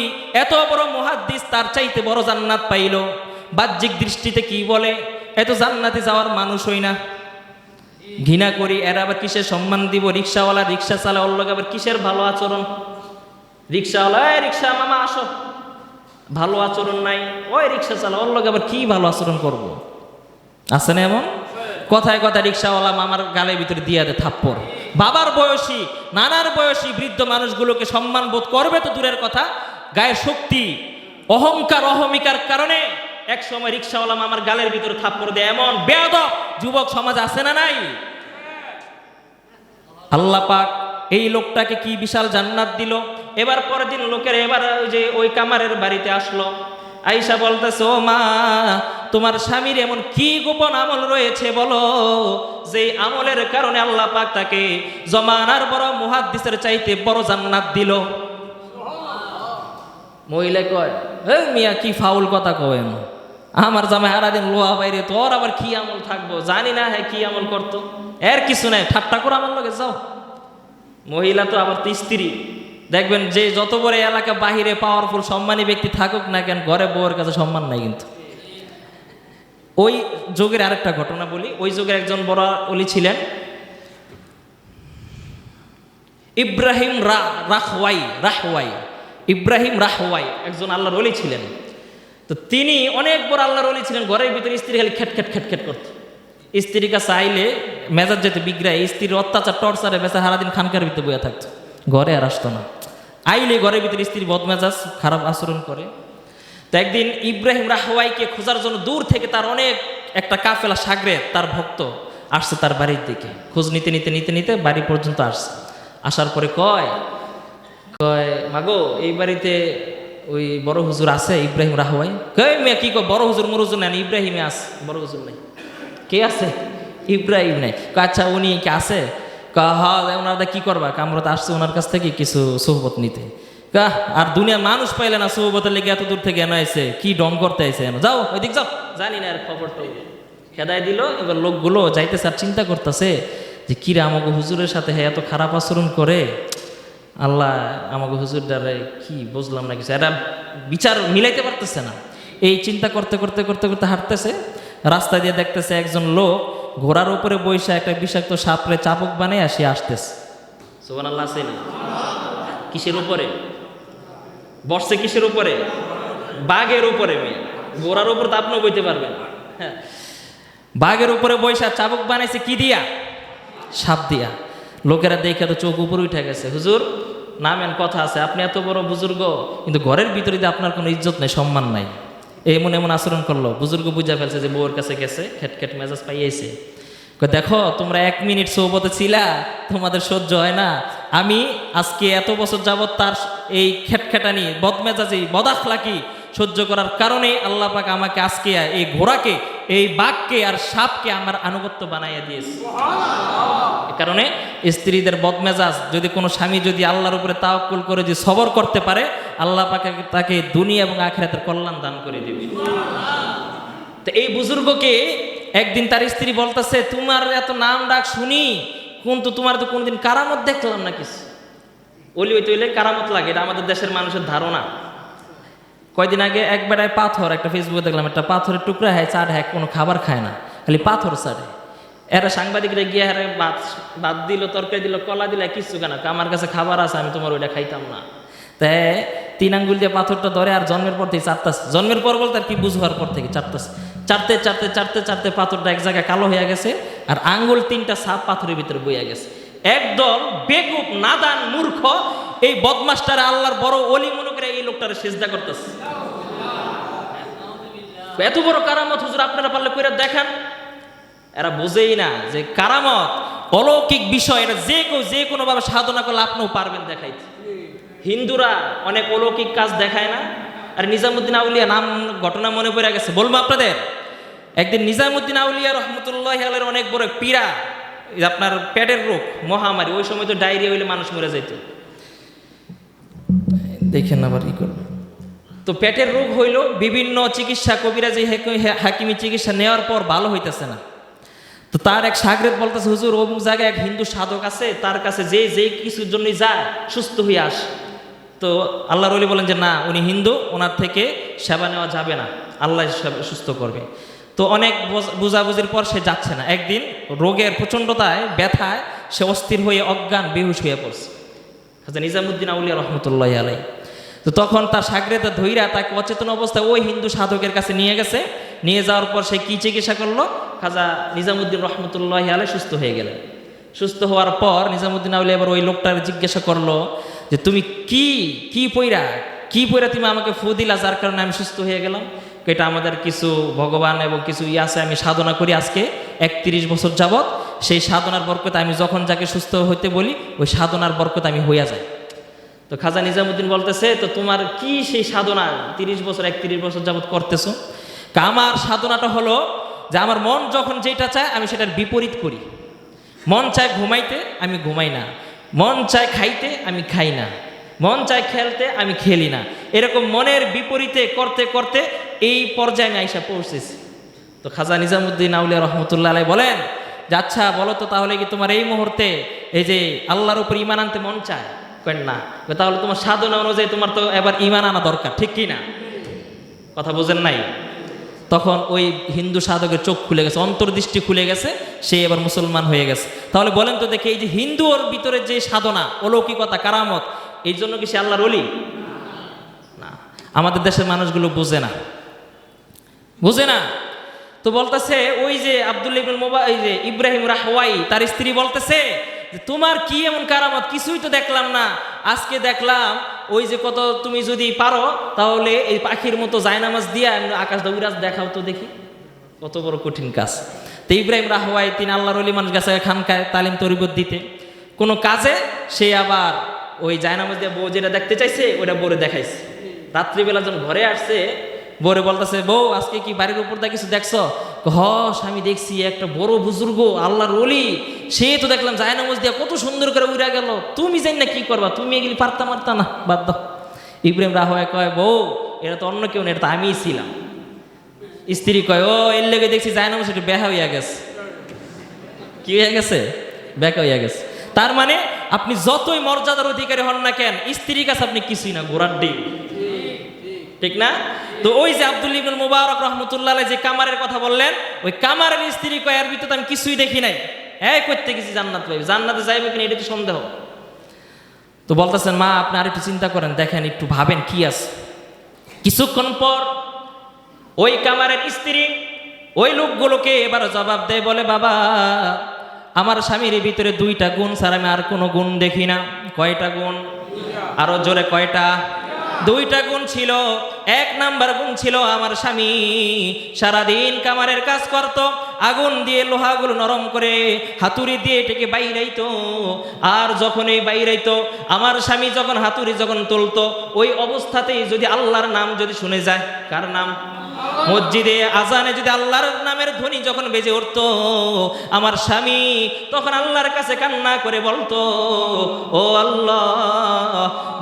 এত বড় মুহাদ্দিস, তার চাইতে বড় জান্নাত পাইল। বাহ্যিক দৃষ্টিতে কি বলে? এত জান্নাতে যাওয়ার মানুষ হই না, ঘৃণা করি। এরা আবার কিসের সম্মান দিব? রিক্সাওয়ালা রিক্সা চালা, ওর লগে আবার কিসের ভালো আচরণ? রিক্সাওয়ালা, রিক্সা মামা আসো, ভালো আচরণ নাই। ওই রিক্সা চালা, ওর লগে আবার কি ভালো আচরণ করব? আছে না এমন? কথায় কথায় রিক্সাওয়ালা মামার গালের ভিতরে দিয়া দে থাপ্পড়। বাবার বয়সী, নানার বয়সী বৃদ্ধ মানুষগুলোকে সম্মান বোধ করবে তো দূরের কথা, গায়ের শক্তি, অহংকার, অহমিকার কারণে এক সময় রিক্সাওয়ালা মামার গালের ভিতরে থাপ্পড় দেয়। এমন বেয়াদব যুবক সমাজ আছে না নাই? আল্লাহ পাক এই লোকটাকে কি বিশাল জান্নাত দিল। এবার পরের দিন লোকের এবার ওই যে ওই কামারের বাড়িতে আসলো, আয়েশা বলতেছে, ও মা, তোমার স্বামীর এমন কি গোপন আমল রয়েছে বলো, যে আমলের কারণে আল্লাহ পাক তাকে জমানার বড় মুহাদ্দিসের চাইতে বড় জান্নাত দিল। মহিলা কয়, হে মিয়া, কি ফাউল কথা কবেন, আমার জামাই সারাদিন লোহা বাইরে, তোর আবার কি আমল থাকবো, জানি না হ্যাঁ কি আমল করতো, এর কিছু নাই, ঠাট্টা করে আমার লগে যাও। মহিলা তো আবার তো স্ত্রী, দেখবেন যে যত বড় এলাকা বাহিরে পাওয়ারফুল সম্মানী ব্যক্তি থাকুক না কেন, ঘরে বউয়ের কাছে সম্মান নাই। কিন্তু ওই যুগের আরেকটা ঘটনা বলি, ওই যুগের একজন বড় ওলি ছিলেন ইব্রাহিম রাহওয়াই। ইব্রাহিম রাহওয়াই একজন আল্লাহর ওলি ছিলেন। তো তিনি অনেক বড় আল্লাহর ওলি ছিলেন, ঘরের ভিতরে স্ত্রী খালি খেট খেট করতো। স্ত্রীর কাছে আইলে মেজাজ যেতে বিগ্রায়, স্ত্রীর অত্যাচার টর্চারে বেচা সারাদিন খানকার ভিতরে বইয়া থাকতো, ঘরে আর আসতো না। আইলে ঘরের ভিতরে স্ত্রী বদমেজাজ খারাপ আচরণ করে। তো একদিন ইব্রাহিম রাহওয়াইকে খোঁজার জন্য দূর থেকে তার অনেক একটা কাফেলা সাগরে তার ভক্ত আসছে তার বাড়ির দিকে, খোঁজ নিতে নিতে নিতে নিতে বাড়ি পর্যন্ত আসছে। আসার পরে কয় মাগো, এই বাড়িতে ওই বড় হুজুর আছে ইব্রাহিম রাহওয়াই? কয় মেয়ে কি কয়, বড় হুজুর মরুজুর নেন, ইব্রাহিমে আস, বড় হুজুর নাই। কে আছে? ইব্রাহিম নাই। আচ্ছা উনি কি আছে? হ্যাঁ, ওনারা কি করবা, আমরা তো আসছে ওনার কাছ থেকে কিছু সোহবত নিতে। আর দুনিয়ার মানুষ পাইলে না সোহবতের লেগে এত দূর থেকে এনে আইছে, কি ডং করতে আইছে, যাও ওইদিক যাও, জানি না আর খবরটা। খেদাই দিল। এবার লোকগুলো যাইতেছে আর চিন্তা করতেছে যে কিরে আমাকে হুজুরের সাথে হ্যাঁ এত খারাপ আচরণ করে, আল্লাহ আমাকে হুজুর দ্বারা কি বুঝলাম না কিছু, এটা বিচার মিলাইতে পারতেছে না। এই চিন্তা করতে করতে করতে করতে হাঁটতেছে, রাস্তা দিয়ে দেখতেছে একজন লোক ঘোড়ার উপরে বসে একটা বিষাক্ত সাপরে চাবুক বানিয়ে আসি আসতেছে। সুবহানাল্লাহ। আছে না? কিসের উপরে বসছে? কিসের উপরে? বাঘের উপরে। মেয়ে ঘোড়ার উপর তো আপনিও বইতে পারবেন। হ্যাঁ, বাঘের উপরে বৈশা চাবুক বানাইছে কি দিয়া? সাপ দিয়া। লোকেরা দেখে তো চোখ উপরে উঠে গেছে, হুজুর নামেন, কথা আছে, আপনি এত বড় বুজুর্গ কিন্তু ঘরের ভিতরে দিয়ে আপনার কোনো ইজ্জত নেই, সম্মান নাই। এমন এমন আচরণ করলো। বুজুর্গ বুঝা ফেলছে যে বউয়ের কাছে গেছে, খেট মেজাজ পাইয়েছে। দেখো তোমরা 1 মিনিট সোহবতে ছিলা, তোমাদের সহ্য হয় না। আমি আজকে এত বছর যাবৎ তার এই খেটখেটানি, বদমেজাজি, বদাখলাকি সহ্য করার কারণে আল্লাহ পাক আমাকে আজকে এই ঘোড়াকে, এই বাঘকে আর সাপকে আমার আনুগত্য বানাইয়া দিয়েছে। এ কারণে স্ত্রীদের বদমেজাজ যদি কোনো স্বামী যদি আল্লাহর উপরে তাওয়াক্কুল করে যে সবর করতে পারে, আল্লাহ পাক তাকে দুনিয়া এবং আখিরাতের কল্যাণ দান করে দেবে। তো এই বুজুর্গকে একদিন তার স্ত্রী বলতেছে, তোমার এত নাম ডাক শুনি, কিন্তু তোমার তো কোনোদিন কারামত দেখলাম না কিছু। ওলি হইতে হইলে কারামত লাগে, এটা আমাদের দেশের মানুষের ধারণা। কয়দিন আগে এক বেড়ায় পাথর, একটা ফেসবুকে দেখলাম, একটা পাথরের টুকরা হয়, চাট হয়, কোনো খাবার খায় না, খালি পাথর চাটে। এরা সাংবাদিকরা গিয়ে হারে ভাত দিল, তরকারি দিল, কলা দিল, কিছু কেন, আমার কাছে খাবার আছে, আমি তোমার ওইটা খাইতাম না। তাই 3 আঙ্গুল দিয়ে পাথরটা ধরে আর জন্মের পর থেকে চাটতেছে। জন্মের পর বলতে আর কি বুঝবার পর থেকে চাটতেছে। চাটতে পাথরটা এক জায়গায় কালো হয়ে গেছে, আর আঙ্গুল 3টা সাপ পাথরের ভিতরে বইয়া গেছে। একদল বেকুব, নাদান, মূর্খ এই বদমাস্টারে আল্লাহর বড় ওলি মনে করে এই লোকটারে সিজদা করতেছে। এত বড় কারামত হুজুর আপনারা পারলে কইরা দেখান। এরা বোঝেই না যে কারামত অলৌকিক বিষয়, এটা যে কোনো ভাবে সাধনা করলে আপনিও পারবেন দেখাইতে। হিন্দুরা অনেক অলৌকিক কাজ দেখায় না। আর নিজামুদ্দিন আউলিয়া নাম ঘটনা মনে পড়ে গেছে, বলবো আপনাদের। একদিন নিজামুদ্দিন আউলিয়া রহমতুল্লাহ আলাইহির অনেক বড় পীড়া, আপনার পেটের রোগ, মহামারী, ওই সময় তো ডায়রিয়া হইলে মানুষ মরে যাইত। দেখেন আবার কি করবে। তো পেটের রোগ হইল, বিভিন্ন চিকিৎসা, কবিরাজি, হাকিমি চিকিৎসা নেওয়ার পর ভালো হইতেছে না। তো তার এক শাগরেদ বলতেছে, হুজুর অমুক জায়গায় এক হিন্দু সাধক আছে, তার কাছে যে কিছুর জন্যই যায় সুস্থ হয়ে আস। তো আল্লাহর ওলি বলেন যে না, উনি হিন্দু, ওনার থেকে সেবা নেওয়া যাবে না, আল্লাহ সুস্থ করবে। তো অনেক বুঝাবুঝির পর সে যাচ্ছে না। একদিন রোগের প্রচণ্ডতায়, ব্যথায় সে অস্থির হয়ে অজ্ঞান, বেহুশ হয়ে পড়ছে। নিজামুদ্দিন আউলিয়া রহমতুল্লাহ আলাই। তো তখন তার শাগরেদা ধইরা তাকে অচেতন অবস্থায় ওই হিন্দু সাধকের কাছে নিয়ে গেছে। নিয়ে যাওয়ার পর সে কি চিকিৎসা করলো, খাজা নিজামুদ্দিন রহমতুল্লাহ আলাই সুস্থ হয়ে গেলেন। সুস্থ হওয়ার পর নিজামুদ্দিন আউলিয়া এবার ওই লোকটার জিজ্ঞাসা করলো যে তুমি কি পইরা তুমি আমাকে ফু দিলা, যার কারণে আমি সুস্থ হয়ে গেলাম। এটা আমাদের কিছু ভগবান এবং কিছু আছে, আমি সাধনা করি আজকে 31 বছর যাবৎ। সেই সাধনার বরকতে আমি যখন যাকে সুস্থ হইতে বলি ওই সাধনার বরকতে আমি হইয়া যাই। তো খাজা নিজামুদ্দিন বলতেছে, তো তোমার কি সেই সাধনা 31 বছর যাবৎ করতেছো? আমার সাধনাটা হলো যে আমার মন যখন যেটা চায় আমি সেটার বিপরীত করি। মন চায় ঘুমাইতে, আমি ঘুমাই না। মন চায় খাইতে, আমি খাই না। মন চায় খেলতে, আমি খেলি না। এরকম মনের বিপরীতে করতে করতে এই পর্যায়ে আমি আইসা পৌঁছেছি। তো খাজা নিজামুদ্দিন আউলিয়া রহমতুল্লাহ আলাইহি বলেন যে আচ্ছা বলো তো তাহলে কি তোমার এই মুহূর্তে এই যে আল্লাহর উপর ঈমান আনতে মন চায়? কেন না? তাহলে তোমার সাধনা অনুযায়ী তোমার তো এবার ঈমান আনা দরকার, ঠিক কি না? কথা বোঝেন নাই? তখন ওই হিন্দু সাধকের চোখ খুলে গেছে, অন্তর্দৃষ্টি খুলে গেছে, সে এবার মুসলমান হয়ে গেছে। তাহলে বলেন তো দেখে, এই যে হিন্দুর ভিতরে যে সাধনা, অলৌকিকতা, কারামত, এই জন্য কি সে আল্লাহর ওলি না? আমাদের দেশের মানুষগুলো বুঝে না, বুঝে না। তো বলতেছে ওই যে আব্দুল্লাহ ইবনে এই যে ইব্রাহিম রাহওয়াই, তার স্ত্রী বলতেছে যে তোমার কি এমন কারামত, কিছুই তো দেখলাম না। আজকে দেখলাম ওই যে কত, তুমি যদি পারো তাহলে এই পাখির মতো জায়নামাজ দিয়া আকাশ দৌড়াজ দেখাও তো দেখি, কত বড় কঠিন কাজ। তো ইব্রাহিম রাহওয়াই তিনি আল্লাহর ওলি মানুষ গেছে খানকায় তালিম তরিবত দিতে, কোনো কাজে সে আবার ওই জায়নামাজ দিয়ে বউ যেটা দেখতে চাইছে ওটা বউরে দেখাইছে। রাত্রিবেলা যখন ঘরে আসছে বউরে বলতেছে, বউ আজকে কি বাড়ির উপর দা কিছু দেখছো? আমি দেখছি একটা বড় বুজুর্গ আল্লাহর ওলি, সে তো দেখলাম জায়নামাজ দিয়া কত সুন্দর করে উড়া গেল, তুমি জানি না কি করবা, তুমি এগুলি পারতা মারতা না, বাদ দাও। ইব্রাহিম রাহওয়াই কয়, বউ এটা তো অন্য কেউ না, এটা তো আমিই ছিলাম। স্ত্রী কয়, ও এর লেগে দেখছি জায়নামাজ একটু ব্যাহা হইয়া গেছে। কি হয়ে গেছে? ব্যাকা হইয়া গেছে। তার মানে আপনি যতই মর্যাদার অধিকারী হন না কেন, স্ত্রীর কাছে আপনি কিছুই না, ঘোড়ার ডিম, ঠিক না? তো ওই যে আব্দুল্লাহ ইবনে মুবারক রাহমাতুল্লাহ আলাইহি যে কামারের কথা বললেন, ওই কামারের স্ত্রী কয় এর ভিতরে আমি কিছুই দেখি নাই, এই করতে গেছি জান্নাত পাইবে, জান্নাতে যাইবে কিনা এটা তো সন্দেহ। তো বলতেছেন, মা আপনি আর একটু চিন্তা করেন, দেখেন একটু ভাবেন কি আছে। কিছুক্ষণ পর ওই কামারের স্ত্রী ওই লোকগুলোকে এবার জবাব দেয়, বলে বাবা আমার স্বামীর ভিতরে 2টা গুণ ছাড়া আমি আর কোনো গুণ দেখি না। কয়টা গুণ? আরো জোরে, কয়টা? 2টা গুণ ছিল। 1 নাম্বার গুণ ছিল আমার স্বামী সারাদিন কামারের কাজ করত, আগুন দিয়ে লোহাগুলো নরম করে হাতুড়ি দিয়ে এটাকে বাইরাইতো। আর যখন এই বাইরাইতো আমার স্বামী যখন হাতুড়ি যখন তুলতো ওই অবস্থাতেই যদি আল্লাহর নাম যদি শুনে যায়, কার নাম? মসজিদে আজানে যদি আল্লাহর নামের ধ্বনি যখন বেজে উঠতো আমার স্বামী তখন আল্লাহর কাছে কান্না করে বলতো, ও আল্লাহ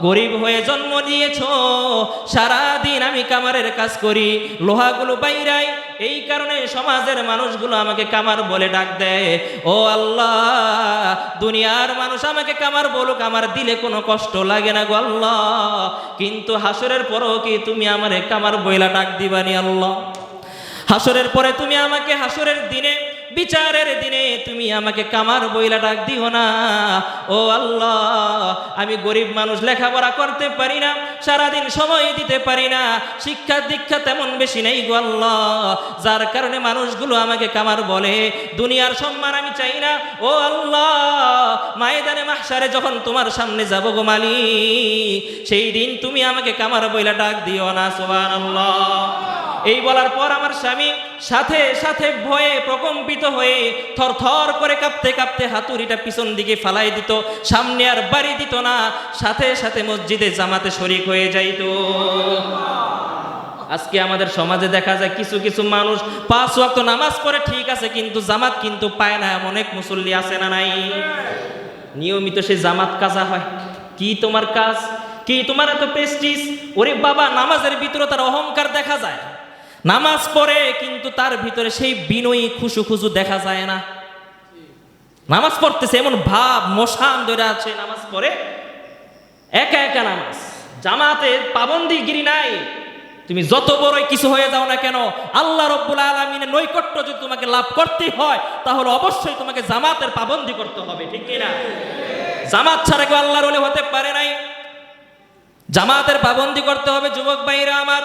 গরিব হয়ে জন্ম দিয়েছো, সারাদিন আমি কামারের কাজ করি, লোহাগুলো বাইরাই, এই কারণে সমাজের মানুষগুলো আমাকে কামার বলে ডাক দেয়। ও আল্লাহ দুনিয়ার মানুষ আমাকে কামার বলুক, আমার দিলে কোনো কষ্ট লাগে না গো আল্লাহ, কিন্তু হাসরের পরও কি তুমি আমারে কামার বইলা ডাক দিবানি আল্লাহ? হাসরের পরে তুমি আমাকে হাসরের দিনে বিচারের দিনে তুমি আমাকে কামার বইলা ডাক দিও না। ও আল্লাহ আমি গরিব মানুষ, লেখাপড়া করতে পারি না, সারাদিন সময় দিতে পারি না, শিক্ষা দীক্ষা তেমন বেশি নেই গো আল্লাহ, যার কারণে মানুষগুলো আমাকে কামার বলে। দুনিয়ার সম্মান আমি চাই না। ও আল্লাহ ময়দানে মাহশারে যখন তোমার সামনে যাব গো মালিক, সেই দিন তুমি আমাকে কামার বইলা ডাক দিও না। সুবহানাল্লাহ। এই বলার পর আমার স্বামী সাথে সাথে ভয়ে প্রকম্পিত হয়ে থরথর করে কাঁপতে কাঁপতে হাতুড়িটা পিছন দিকে ফালাই দিত, সামনে আর বাড়ি দিত না, সাথে সাথে মসজিদে জামাতে শরীক হয়ে যাইত। আজকে আমাদের সমাজে দেখা যায় কিছু কিছু মানুষ 5 ওয়াক্ত নামাজ পড়ে ঠিক আছে, কিন্তু জামাত কিন্তু পায় না, এমন অনেক মুসল্লি আছে না নাই? নিয়মিত সে জামাত কাজা হয়। কি তোমার কাজ? কি তোমার এত প্রেস্টিজ? ওরে বাবা নামাজের ভিতরে তার অহংকার দেখা যায়, নামাজ পড়ে কিন্তু তার ভিতরে সেই বিনয়ী খুশু খুশু দেখা যায় না। নামাজ পড়তেছে এমন ভাব, মশান ধরে আছে, নামাজ পড়ে একা একা নামাজ, জামাতে পাবন্দিগিরি নাই। তুমি যত বড়ই কিছু হয়ে যাও না কেন, আল্লাহ রাব্বুল আলামিনের নৈকট্য যদি তোমাকে লাভ করতে হয় তাহলে অবশ্যই তোমাকে জামাতের পাবন্দি করতে হবে, ঠিক কিনা? জামাত ছাড়া কেউ আল্লাহর ওলি হতে পারে নাই, জামাতের পাবন্দি করতে হবে। যুবক ভাইরা আমার,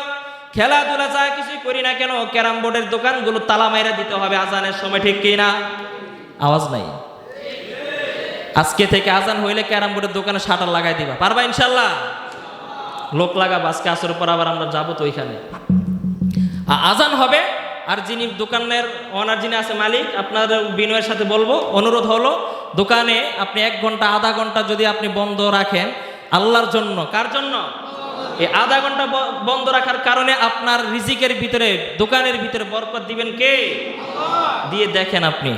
খেলাধুলা যা কিছুই করি না কেন, ক্যারাম বোর্ডের দোকানগুলো তালা মাইরা দিতে হবে আজানের সময়, ঠিক কিনা? আওয়াজ নাই। আজকে থেকে আজান হইলে ক্যারাম বোর্ডের দোকানে শাটার লাগাই দিবা, পারবা ইনশাল্লাহ? লোক লাগাবো আজকে আসর পর, আবার আমরা যাবো তো ওইখানে। আজান হবে, আর যিনি দোকানের ওনার যিনি আছে মালিক, আপনার বিনয়ের সাথে বলবো, অনুরোধ হলো দোকানে আপনি 1 ঘন্টা আধা ঘন্টা যদি আপনি বন্ধ রাখেন আল্লাহর জন্য। কার জন্য? এই আধা ঘন্টা বন্ধ রাখার কারণে আপনার রিজিকের ভিতরে, দোকানের ভিতরে বরকত দিবেন কে? দিয়ে দেখেন আপনি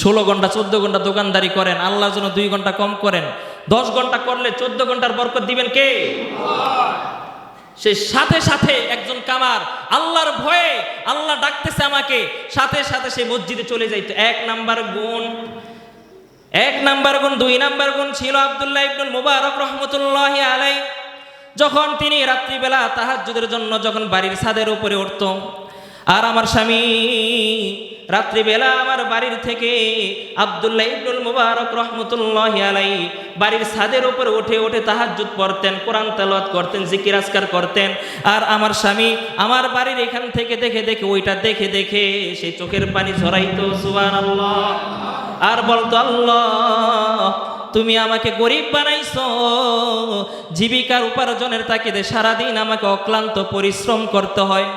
16 ঘন্টা 14 ঘন্টা দোকানদারি করেন, আল্লাহর জন্য 2 ঘন্টা কম করেন, 10 ঘন্টা করলে 14 ঘন্টার বরকত দিবেন কে? সেই সাথে সাথে একজন কামার আল্লাহর ভয়ে, আল্লাহ ডাকতেছে আমাকে, সাথে সাথে সে মসজিদে চলে যাইতো। 1 নাম্বার গুণ 2 নাম্বার গুণ ছিল আব্দুল্লাহ ইবনুল মুবারক রহমতুল্লাহি আলাইহি। যখন তিনি রাত্রিবেলা তাহাজ্জুদের জন্য যখন বাড়ির ছাদের উপরে উঠত, আর আমার স্বামী রাত্রিবেলা আমার বাড়ির থেকে আব্দুল্লাহ ইবনুল মুবারক রহমতুল্লাহি আলাইহি বাড়ির ছাদের উপরে উঠে উঠে তাহাজ্জুদ পড়তেন, কোরআন তেলাওয়াত করতেন, জিকির আজকার করতেন। আর আমার স্বামী আমার বাড়ির এখান থেকে দেখে দেখে, ওইটা দেখে দেখে সেই চোখের পানি ঝরাইতো, সুবহানাল্লাহ, আর বলতো, আল্লাহ তুমি আমাকে গরিব বানাইছো, জীবিকার উপার্জনের তাগিদে সারাদিন আমাকে অক্লান্ত পরিশ্রম করতে হয়,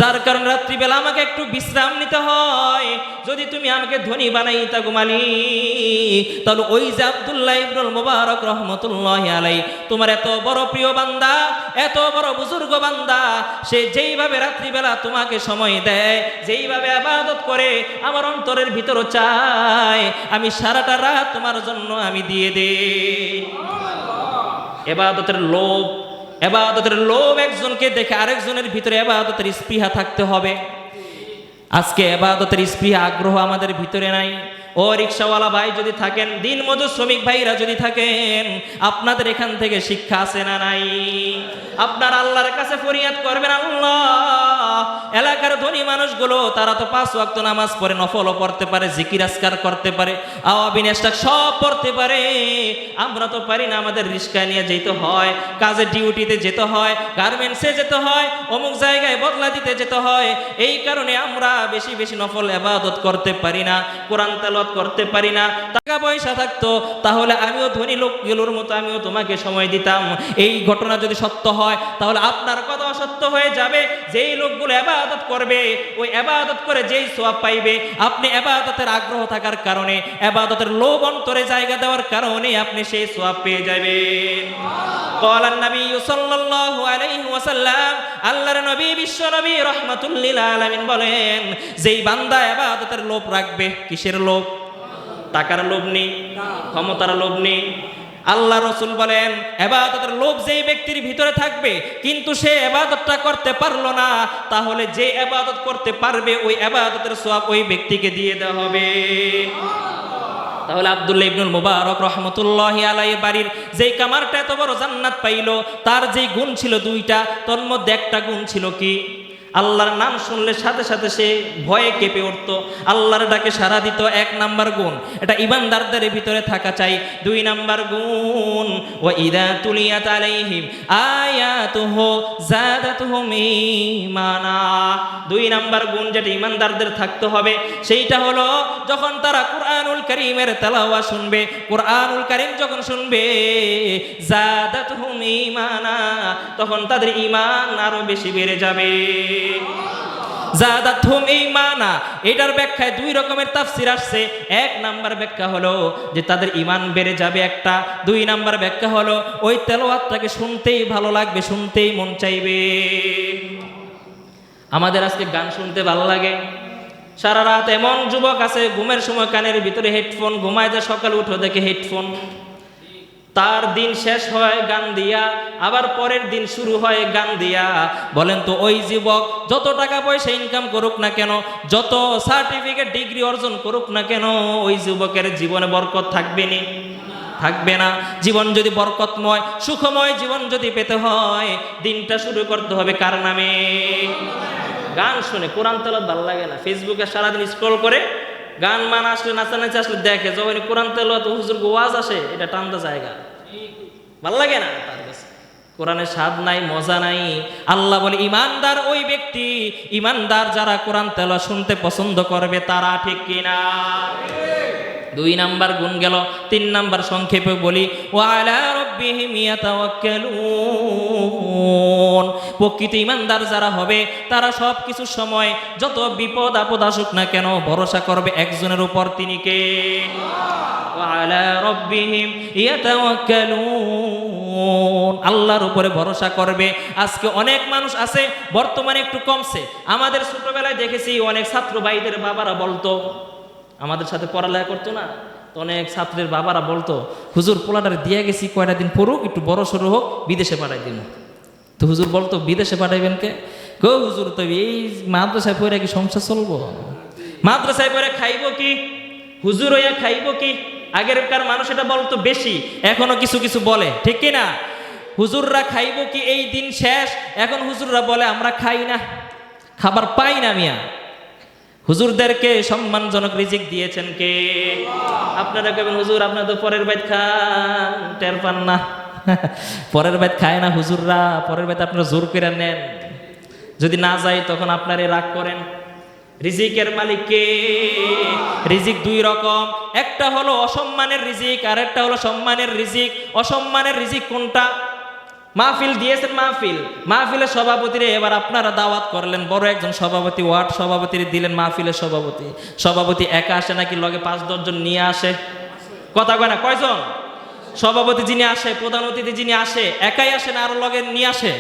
যার কারণে রাত্রিবেলা আমাকে একটু বিশ্রাম নিতে হয়। যদি তুমি আমাকে ধনী বানাইতা গো মালিক, তাহলে ওই যে আব্দুল্লাহ ইবনুল মুবারক রহমতুল্লাহি আলাইহি তোমার এত বড় প্রিয় বান্দা, এত বড় বুজুর্গ বান্দা, সে যেইভাবে রাত্রিবেলা তোমাকে সময় দেয়, যেইভাবে ইবাদত করে, আমার অন্তরের ভিতরও চায় আমি সারাটা রাত তোমার জন্য আমি দিয়ে দেই। ইবাদতের লোভ একজনকে দেখে আরেকজনের ভিতরে ইবাদতের স্পৃহা থাকতে হবে। আজকে ইবাদতের স্পৃহা, আগ্রহ আমাদের ভিতরে নাই। ও রিকশাওয়ালা ভাই যদি থাকেন, দিনমজুর শ্রমিক ভাইরা যদি থাকেন, আপনাদের এখান থেকে শিক্ষা আছে না নাই? আপনার আল্লাহর কাছে ফরিয়াদ করবেন, আল্লাহ এলাকার ধনী মানুষগুলো তারা তো 5 ওয়াক্ত নামাজ পড়ে, নফলও পড়তে পারে, জিকির আজকার করতে পারে, আওয়াবিন ইশরাক সব পড়তে পারে, আমরা তো পারি না। আমাদের রিস্কা নিয়ে যেতে হয়, কাজে ডিউটিতে যেতে হয়, গার্মেন্টসে যেতে হয়, অমুক জায়গায় বদলা দিতে যেতে হয়। এই কারণে আমরা বেশি বেশি নফল ইবাদত করতে পারি না, কোরআন তেলাওয়াত করতে পারি না। টাকা পয়সা থাকতো তাহলে আমিও ধনী লোকগুলোর মতো আমিও তোমাকে সময় দিতাম। এই ঘটনা যদি সত্য হয় তাহলে আপনার কথা অসত্য হয়ে যাবে। যেই লোকগুলো ইবাদত করবে, ওই ইবাদত করে যেই সওয়াব পাইবে, আপনি ইবাদতের আগ্রহ থাকার কারণে, ইবাদতের লোভ অন্তরে জায়গা দেওয়ার কারণে আপনি সেই সওয়াব পেয়ে যাবেন। ক্বালান নবী সাল্লাল্লাহু আলাইহি ওয়াসাল্লাম, আল্লাহর নবী বিশ্ব নবী রাহমাতুল লিল আলামিন বলেন, যেই বান্দা ইবাদতের লোভ রাখবে, কিসের লোভ? টাকার লোভ নেই, ক্ষমতার লোভ নেই। আল্লাহ রাসূল বলেন, ইবাদতের লোভ যেই ব্যক্তির ভিতরে থাকবে কিন্তু সে ইবাদতটা করতে পারলো না, তাহলে যে ইবাদত করতে পারবে ওই ইবাদতের সওয়াব ওই ব্যক্তিকে দিয়ে দেওয়া হবে। তাহলে আব্দুল্লাহ ইবনুল মুবারক রহমতুল্লাহি আলাইহি বাড়ির যেই কামারটা এত বড় জান্নাত পাইল, তার যেই গুণ ছিল 2টা, তোর মধ্যে একটা গুণ ছিল কি? আল্লাহর নাম শুনলে সাথে সাথে সে ভয়ে কেঁপে উঠতো, আল্লাহর ডাকে সাড়া দিত। 1 নাম্বার গুণ, এটা ঈমানদারদের ভিতরে থাকা চাই। 2 নাম্বার গুণ, ওয়া ইযা তুলিয়াত আলাইহিম আয়াতুহু যাদাতুহুম ঈমানা। 2 নাম্বার গুণ যেটা ঈমানদারদের থাকতে হবে সেইটা হলো, যখন তারা কুরআনুল কারীমের তেলাওয়াত শুনবে, কুরআনুল কারীম যখন শুনবে, যাদাতুহুম ঈমানা, তখন তাদের ঈমান আরো বেশি বেড়ে যাবে। যাদাতুহুম ঈমানা, এটার ব্যাখ্যায় 2 রকমের তাফসীর আসছে। 1 নাম্বার ব্যাখ্যা হলো যে তাদের ঈমান বেড়ে যাবে একটা। 2 নাম্বার ব্যাখ্যা হলো ওই তেলাওয়াতটাকে শুনতেই ভালো লাগবে, শুনতেই মন চাইবে। আমাদের আজকে গান শুনতে ভালো লাগে, সারা রাত এমন যুবক আছে ঘুমের সময় কানের ভিতরে হেডফোন, ঘুমায় যায়, সকালে উঠে দেখে হেডফোন। তার দিন শেষ হয় গান দিয়া, আবার পরের দিন শুরু হয় গান দিয়া। বলেন তো ওই যুবক যত টাকা পয়সা ইনকাম করুক না কেন, যত সার্টিফিকেট ডিগ্রি অর্জন করুক না কেন, ওই যুবকের জীবনে বরকত থাকবে না, থাকবে না। জীবন যদি বরকতময় সুখময় জীবন যদি পেতে হয়, দিনটা শুরু করতে হবে কার নামে? গান শুনে। কোরআন তেলাওয়াত ভালো লাগে না, ফেসবুকে সারাদিন স্ক্রল করে গান মান আসলে নাচানাচি আসলে দেখে, যখন কোরআন তেলাওয়াত হুজুর ওয়াজ আসে এটা টানতে জায়গা ভাল লাগে না তার কাছে। কোরআনের স্বাদ নাই, মজা নাই। আল্লাহ বলে ঈমানদার ওই ব্যক্তি, ঈমানদার যারা কোরআন তেলাওয়াত শুনতে পছন্দ করবে তারা, ঠিক কিনা? 2 নাম্বার গুণ গেল। 3 নাম্বার সংক্ষেপে বলি, ওয়া আলা রাব্বিহিম ইয়াতাওয়াক্কালুন। প্রকৃত ঈমানদার যারা হবে তারা সব কিছু সময় যত বিপদ আপদ আসুক না কেন ভরসা করবে একজনের উপর, তিনি কে? ওয়া আলা রাব্বিহিম ইয়াতাওয়াক্কালুন, আল্লাহর উপরে ভরসা করবে। আজকে অনেক মানুষ আছে, বর্তমানে একটু কমছে। আমাদের ছোটবেলায় দেখেছি অনেক ছাত্র ভাইদের বাবারা বলতো, আমাদের সাথে পড়ালেখা করতো না, তো অনেক ছাত্রের বাবারা বলতো, হুজুর পোলাটারে দিয়ে গেছি কয়টা দিন পড়ুক, একটু বড় সড়ো হোক, বিদেশে পাঠাই দিন। তো হুজুর বলতো, বিদেশে পাঠাইবেন কে? গো হুজুর, তো এই মাদ্রাসায় পড়ে কি সংসার চলবো? মাদ্রাসায় পড়ে খাইব কি? হুজুর হইয়া খাইব কি? আগেরকার মানুষ এটা বলতো বেশি, এখনো কিছু কিছু বলে, ঠিক কিনা? হুজুররা খাইব কি, এই দিন শেষ। এখন হুজুররা বলে আমরা খাই না, খাবার পাই না। মিয়া, হুজুরদেরকে সম্মানজনক রিজিক দিয়েছেন কে? আপনারা কেমন হুজুর, আপনারা তো পরের বাইত খান, টের পান না। পরের বাইত খায় না হুজুররা, পরের বাইত আপনারা জোর করে নেন। যদি না যায় তখন আপনারা রাগ করেন। রিজিকের মালিক কে? রিজিক দুই রকম, একটা হলো অসম্মানের রিজিক, আর একটা হলো সম্মানের রিজিক। অসম্মানের রিজিক কোনটা? মাহফিল দিয়েছেন, মাহফিলের সভাপতিরে এবার আপনারা দাওয়াত করলেন, বড় একজন সভাপতি, ওয়ার্ড সভাপতিরে দিলেন মাহফিলের সভাপতি একা আসে নাকি লগে 5-10 জন নিয়ে আসে? কথা কয় না, কয়জন? সভাপতি যিনি আসে, প্রধান অতিথি যিনি আসে, একাই আসে না আরো লগে নিয়ে আসে?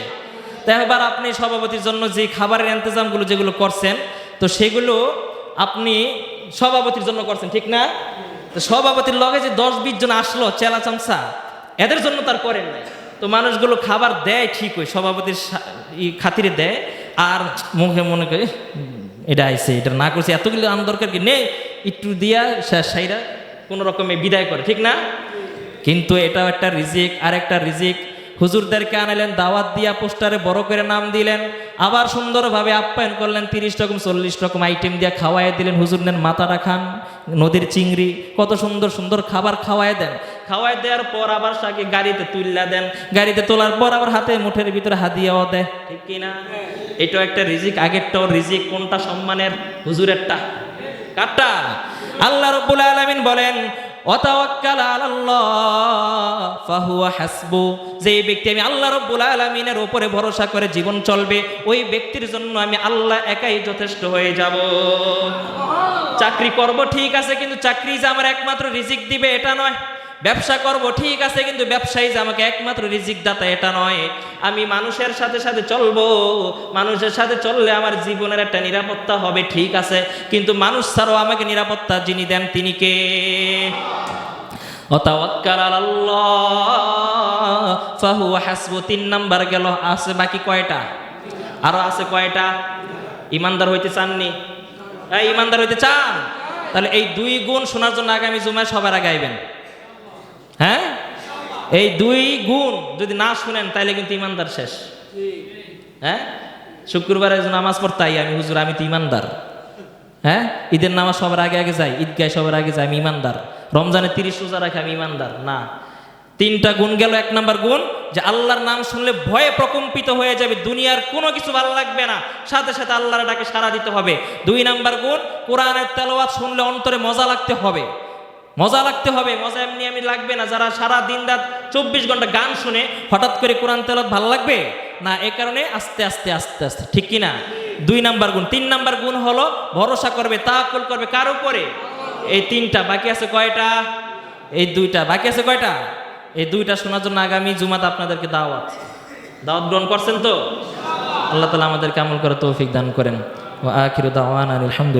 তাই এবার আপনি সভাপতির জন্য যে খাবারের ইন্তজামগুলো যেগুলো করছেন, তো সেগুলো আপনি সভাপতির জন্য করছেন, ঠিক না? তো সভাপতির লগে যে 10-20 জন আসলো চেলা চামচা, এদের জন্য তার করেন নাই। তো মানুষগুলো খাবার দেয় ঠিকই, সভাপতির খাতিরে দেয়, আর মুখে মনে করে এটা আইছে, এটা না করছে, এতগুলো আন দরকার কি নেই, একটু দিয়া সাইরা কোনো রকমে বিদায় করে, ঠিক না? কিন্তু এটাও একটা রিজিক। আর একটা রিজিক, হুজুরদেরকে আনালেন, দাওয়াত দিয়া পোস্টারে বড় করে নাম দিলেন, আবার সুন্দরভাবে আপ্যায়ন করলেন, 30 রকম 40 রকম আইটেম দিয়ে খাওয়াই দিলেন। হুজুর নেন মাথাটা খান, নদীর চিংড়ি, কত সুন্দর সুন্দর খাবার খাওয়াই দেন। খাওয়াই দেওয়ার পর আবার সাকে গাড়িতে তুললা দেন, গাড়িতে তোলার পর আবার হাতে মুঠের ভিতরে হাদিয়াও দেয়, ঠিক কিনা? এটাও একটা রিজিক। আগেরটাও রিজিক, কোনটা সম্মানের? হুজুরেরটা। কারটা? আল্লাহ রাব্বুল আলামিন বলেন, ওয়াতাওয়াক্কাল আলাল্লাহ ফাহুয়া হাসবু, যে ব্যক্তি আমি আল্লাহ রাব্বুল আলামিনের উপরে ভরসা করে জীবন চলবে, ওই ব্যক্তির জন্য আমি আল্লাহ একাই যথেষ্ট হয়ে যাব। চাকরি করব ঠিক আছে, কিন্তু চাকরি যে আমার একমাত্র রিজিক দিবে এটা নয়। ব্যবসা করব ঠিক আছে, কিন্তু ব্যবসায়ী যে আমাকে একমাত্র রিজিক দাতা এটা নয়। আমি মানুষের সাথে সাথে চলবো, মানুষের সাথে চললে আমার জীবনের একটা নিরাপত্তা হবে, ঠিক আছে, কিন্তু মানুষ ছাড়াও আমাকে নিরাপত্তা যিনি দেন তিনি কে? ওয়াতাওয়াক্কাল আলাল্লাহ ফাহুয়া হাসবু। 3 নাম্বার গেল, আছে বাকি কয়টা? আরো আছে কয়টা? ইমানদার হইতে চাননি? এই ইমানদার হইতে চান? তাহলে এই 2 গুণ শোনার জন্য আগামী জুমায় সবার আগে আইবেন। হ্যাঁ, এই 2 গুণ যদি না শুনেন তাইলে কিন্তু ইমানদার শেষ। হ্যাঁ, শুক্রবারে নামাজ পড়তাই আমি, হুজুর আমি তো ইমানদার। হ্যাঁ, ঈদের নামাজ সবার আগে আগে যাই, ঈদগায় সবার আগে যাই, আমি ইমানদার। রমজানে 30 রোজা রাখি, আমি ইমানদার না। 3টা গুণ গেল। 1 নাম্বার গুণ যে আল্লাহর নাম শুনলে ভয়ে প্রকম্পিত হয়ে যাবে, দুনিয়ার কোনো কিছু ভালো লাগবে না, সাথে সাথে আল্লাহর ডাকে সাড়া দিতে হবে। 2 নাম্বার গুণ, কোরআনের তেলাওয়াত শুনলে অন্তরে মজা লাগতে হবে। মজা এমনি এমনি লাগবে না। যারা সারা দিন রাত 24 ঘন্টা গান শুনে হঠাৎ করে কোরআন তেলাওয়াত ভালো লাগবে না, এই কারণে আস্তে আস্তে আস্তে আস্তে, ঠিক কিনা? 2 নাম্বার গুণ। 3 নাম্বার গুণ হলো ভরসা করবে, তাওয়াক্কুল করবে কার উপরে? এই 3টা বাকি আছে কয়টা? এই 2টা বাকি আছে কয়টা? এই 2টা শোনার জন্য আগামী জুমাতে আপনাদেরকে দাওয়াত গ্রহণ করছেন তো? আল্লাহ তাআলা আমাদেরকে আমল করার তৌফিক দান করেন। ওয়া আখিরু দাওয়ানা আলহামদুলিল্লাহ।